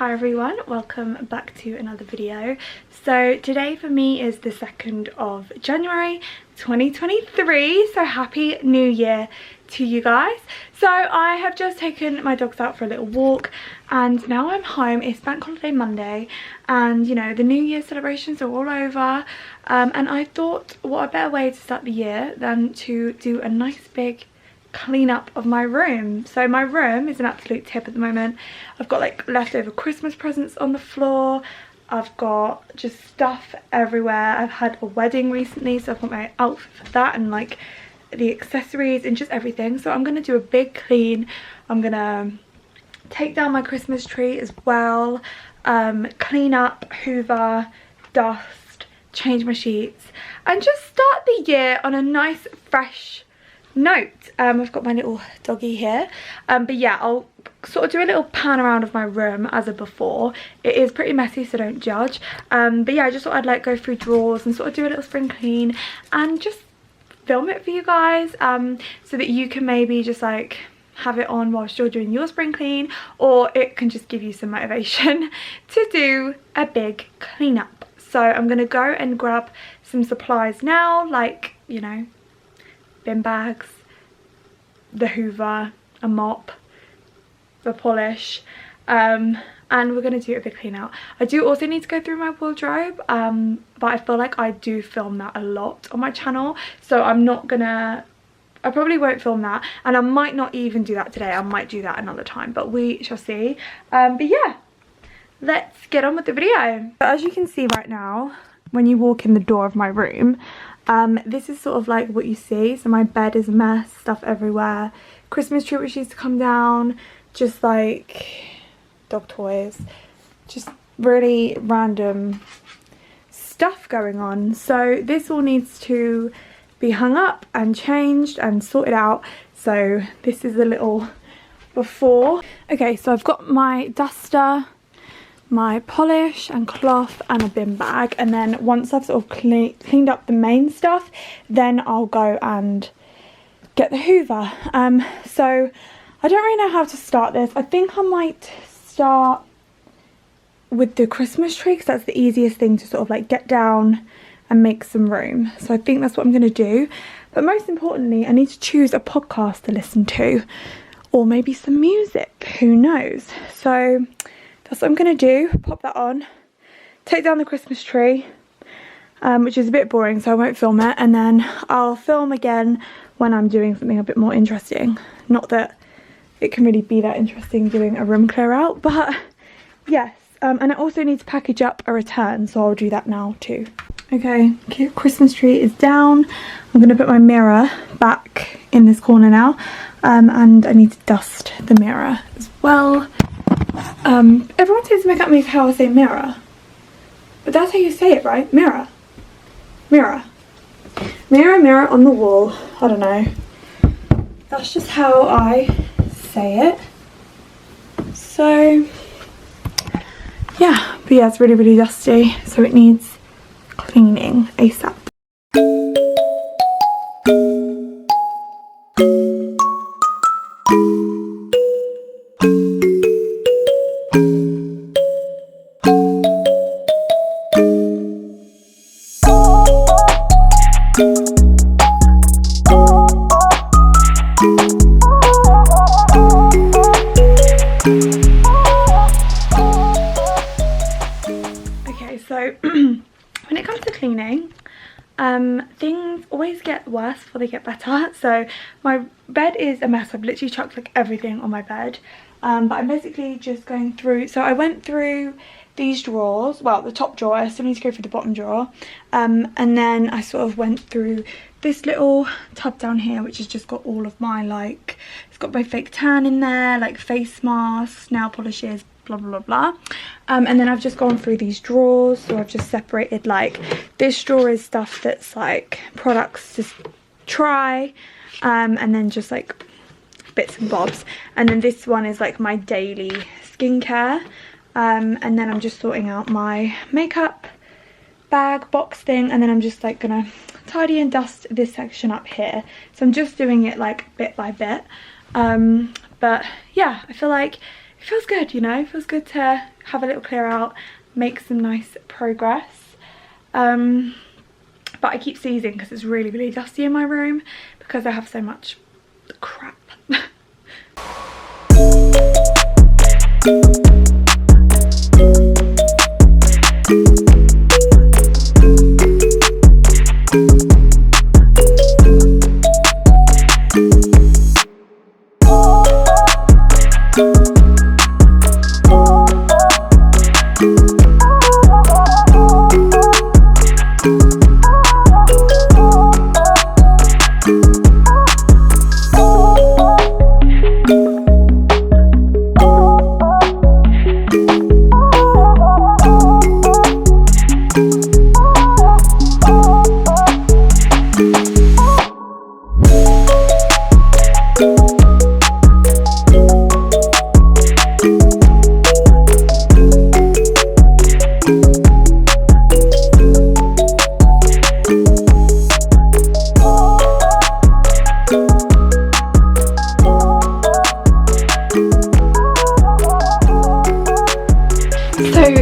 Hi everyone, welcome back to another video. So today for me is the 2nd of January 2023, so happy new year to you guys. So I have just taken my dogs out for a little walk and now I'm home. It's bank holiday Monday and you know the new year celebrations are all over, and I thought what a better way to start the year than to do a nice big clean up of my room. So my room is an absolute tip at the moment. I've got like leftover Christmas presents on the floor. I've got just stuff everywhere. I've had a wedding recently, so I've got my outfit for that and like the accessories and just everything. So I'm gonna do a big clean. I'm gonna take down my Christmas tree as well, clean up, hoover, dust, change my sheets and just start the year on a nice fresh note. I've got my little doggy here, but yeah, I'll sort of do a little pan around of my room as of before. It is pretty messy, so don't judge, but yeah, I just thought I'd like go through drawers and sort of do a little spring clean and just film it for you guys, so that you can maybe just like have it on whilst you're doing your spring clean, or it can just give you some motivation to do a big cleanup. So I'm gonna go and grab some supplies now, like, you know, bin bags, the hoover, a mop, the polish, and we're going to do a big clean out. I do also need to go through my wardrobe, but I feel like I do film that a lot on my channel, so I'm not gonna, I probably won't film that, and I might not even do that today. I might do that another time, but we shall see. But yeah, let's get on with the video. So as you can see right now, when you walk in the door of my room, this is sort of like what you see. So my bed is a mess, stuff everywhere, Christmas tree which needs to come down, just like dog toys, just really random stuff going on. So this all needs to be hung up and changed and sorted out. So this is a little before. Okay, so I've got my duster, my polish and cloth and a bin bag, and then once I've sort of cleaned up the main stuff, then I'll go and get the hoover. So I don't really know how to start this. I think I might start with the Christmas tree because that's the easiest thing to sort of like get down and make some room. So I think that's what I'm going to do, but most importantly I need to choose a podcast to listen to, or maybe some music, who knows. So that's what I'm going to do, pop that on, take down the Christmas tree, which is a bit boring so I won't film it, and then I'll film again when I'm doing something a bit more interesting. Not that it can really be that interesting doing a room clear out, but yes, and I also need to package up a return, so I'll do that now too. Okay, Christmas tree is down. I'm going to put my mirror back in this corner now, and I need to dust the mirror as well. Everyone seems to make up me for how I say mirror, but that's how you say it, right? Mirror, mirror, mirror, mirror on the wall. I don't know, that's just how I say it. So yeah, but yeah, it's really dusty, so it needs cleaning ASAP. So when it comes to cleaning, things always get worse before they get better. So my bed is a mess. I've literally chucked like everything on my bed, but I'm basically just going through. So I went through these drawers, well, the top drawer. I still need to go through the bottom drawer, and then I sort of went through this little tub down here, which has just got all of my, like, it's got my fake tan in there, like face masks, nail polishes, blah blah blah, and then I've just gone through these drawers. So I've just separated, like, this drawer is stuff that's like products to try, and then just like bits and bobs, and then this one is like my daily skincare, and then I'm just sorting out my makeup bag box thing, and then I'm just like gonna tidy and dust this section up here. So I'm just doing it like bit by bit, but yeah, I feel like feels good, you know, it feels good to have a little clear out, make some nice progress. But I keep sneezing because it's really, really dusty in my room because I have so much crap.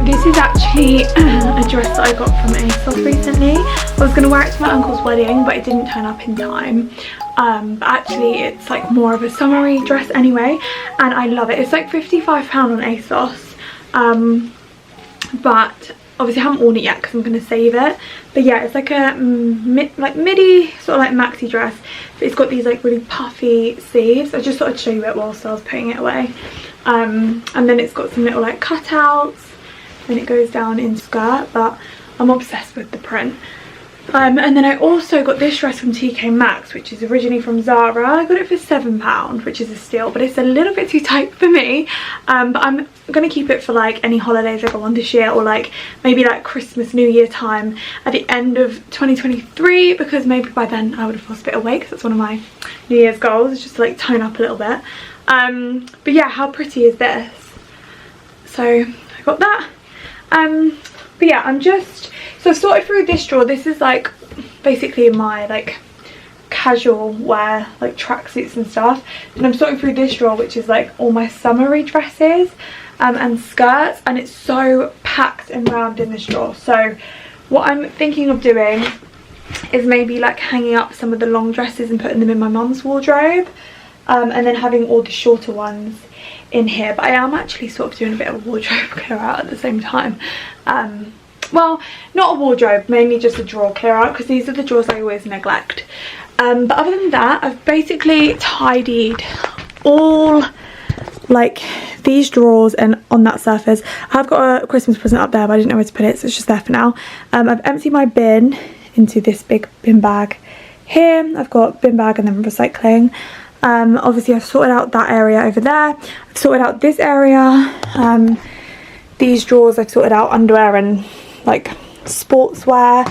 This is actually a dress that I got from ASOS recently. I was going to wear it to my uncle's wedding, but it didn't turn up in time. But actually it's like more of a summery dress anyway, and I love it. It's like £55 on ASOS, but obviously I haven't worn it yet because I'm going to save it. But yeah, it's like a midi sort of like maxi dress, but it's got these like really puffy sleeves. I just thought I'd show you it whilst I was putting it away. And then it's got some little like cutouts, and it goes down in skirt, but I'm obsessed with the print. And then I also got this dress from TK Maxx, which is originally from Zara. I got it for £7, which is a steal, but it's a little bit too tight for me. But I'm going to keep it for like any holidays I go on this year, or like maybe like Christmas, New Year time at the end of 2023, because maybe by then I would have lost a bit of weight, because that's one of my New Year's goals, is just to like tone up a little bit. But yeah, how pretty is this? So I got that. But yeah, so I've sorted through this drawer. This is like basically my like casual wear, like tracksuits and stuff, and I'm sorting through this drawer, which is like all my summery dresses and skirts, and it's so packed and rammed in this drawer. So what I'm thinking of doing is maybe like hanging up some of the long dresses and putting them in my mum's wardrobe, and then having all the shorter ones in here. But I am actually sort of doing a bit of a wardrobe clear out at the same time. Well, not a wardrobe, mainly just a drawer clear out, because these are the drawers I always neglect. But other than that, I've basically tidied all like these drawers and on that surface. I've got a Christmas present up there, but I didn't know where to put it, so it's just there for now. I've emptied my bin into this big bin bag here. I've got bin bag and then recycling. Obviously I've sorted out that area over there. I've sorted out this area. These drawers I've sorted out underwear and like sportswear.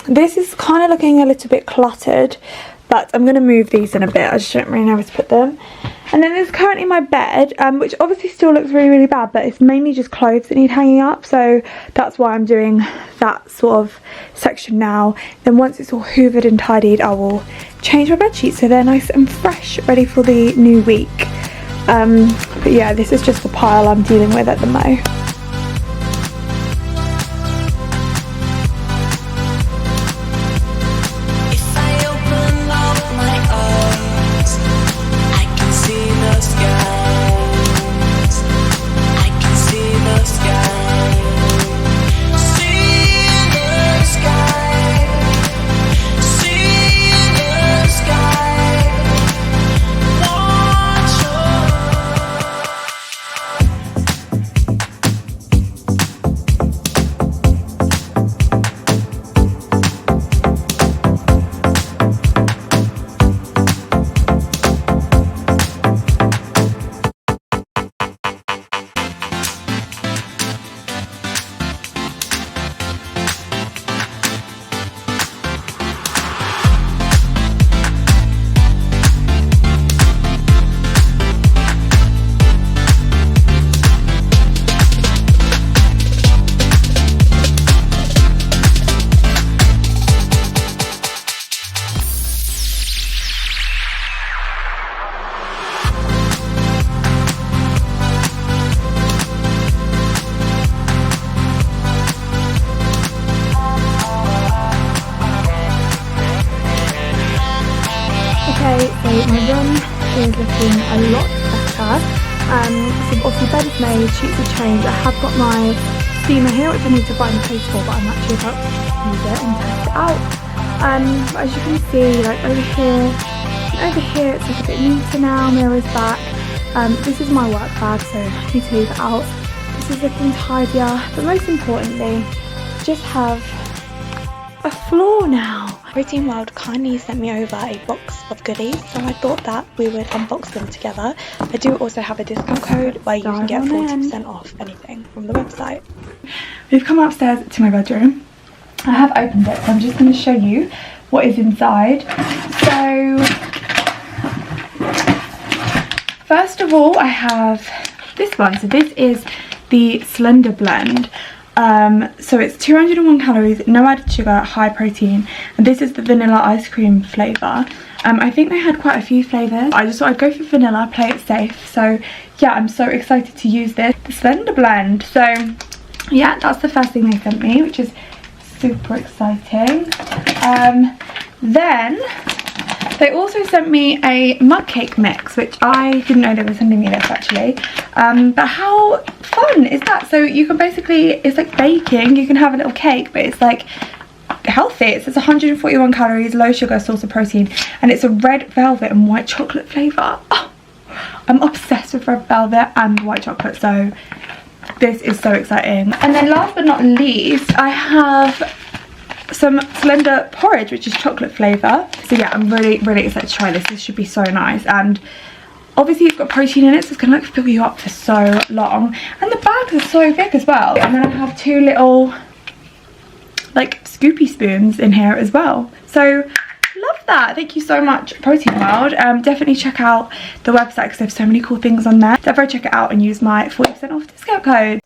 This is kind of looking a little bit cluttered, but I'm going to move these in a bit. I just don't really know where to put them. And then there's currently my bed, which obviously still looks really, really bad, but it's mainly just clothes that need hanging up, so that's why I'm doing that sort of section now. Then once it's all hoovered and tidied, I will change my bed sheets so they're nice and fresh, ready for the new week. But yeah, this is just the pile I'm dealing with at the mo. my room is looking a lot better. So obviously bed is made, sheets are changed. I have got my steamer here, which I need to find a place for, but I'm actually about to use it and test it out. As you can see, like over here it's like a bit neater now, mirror's back. This is my work bag, so I need to leave it out. This is looking tidier, but most importantly, just have a floor now. Protein World kindly sent me over a box of goodies, so I thought that we would unbox them together. I do also have a discount code where you can get 40% off anything from the website. We've come upstairs to my bedroom. I have opened it, so I'm just going to show you what is inside. So first of all, I have this one. So this is the Slender Blend. So it's 201 calories, no added sugar, high protein, and this is the vanilla ice cream flavour. I think they had quite a few flavours. I just thought I'd go for vanilla, play it safe. So yeah, I'm so excited to use this, the Slender Blend. So yeah, that's the first thing they sent me, which is super exciting. Then they also sent me a mug cake mix, which I didn't know they were sending me this actually. But how fun is that? So you can basically, it's like baking, you can have a little cake, but it's like healthy. It says 141 calories, low sugar, source of protein, and it's a red velvet and white chocolate flavour. Oh, I'm obsessed with red velvet and white chocolate, so this is so exciting. And then last but not least, I have some Slender porridge, which is chocolate flavour. So yeah, I'm really excited to try this. This should be so nice, and obviously it's got protein in it, so it's gonna like fill you up for so long. And the bags are so big as well. And then I have two little like scoopy spoons in here as well. So love that. Thank you so much, Protein World. Definitely check out the website because they have so many cool things on there. Definitely check it out and use my 40% off discount code.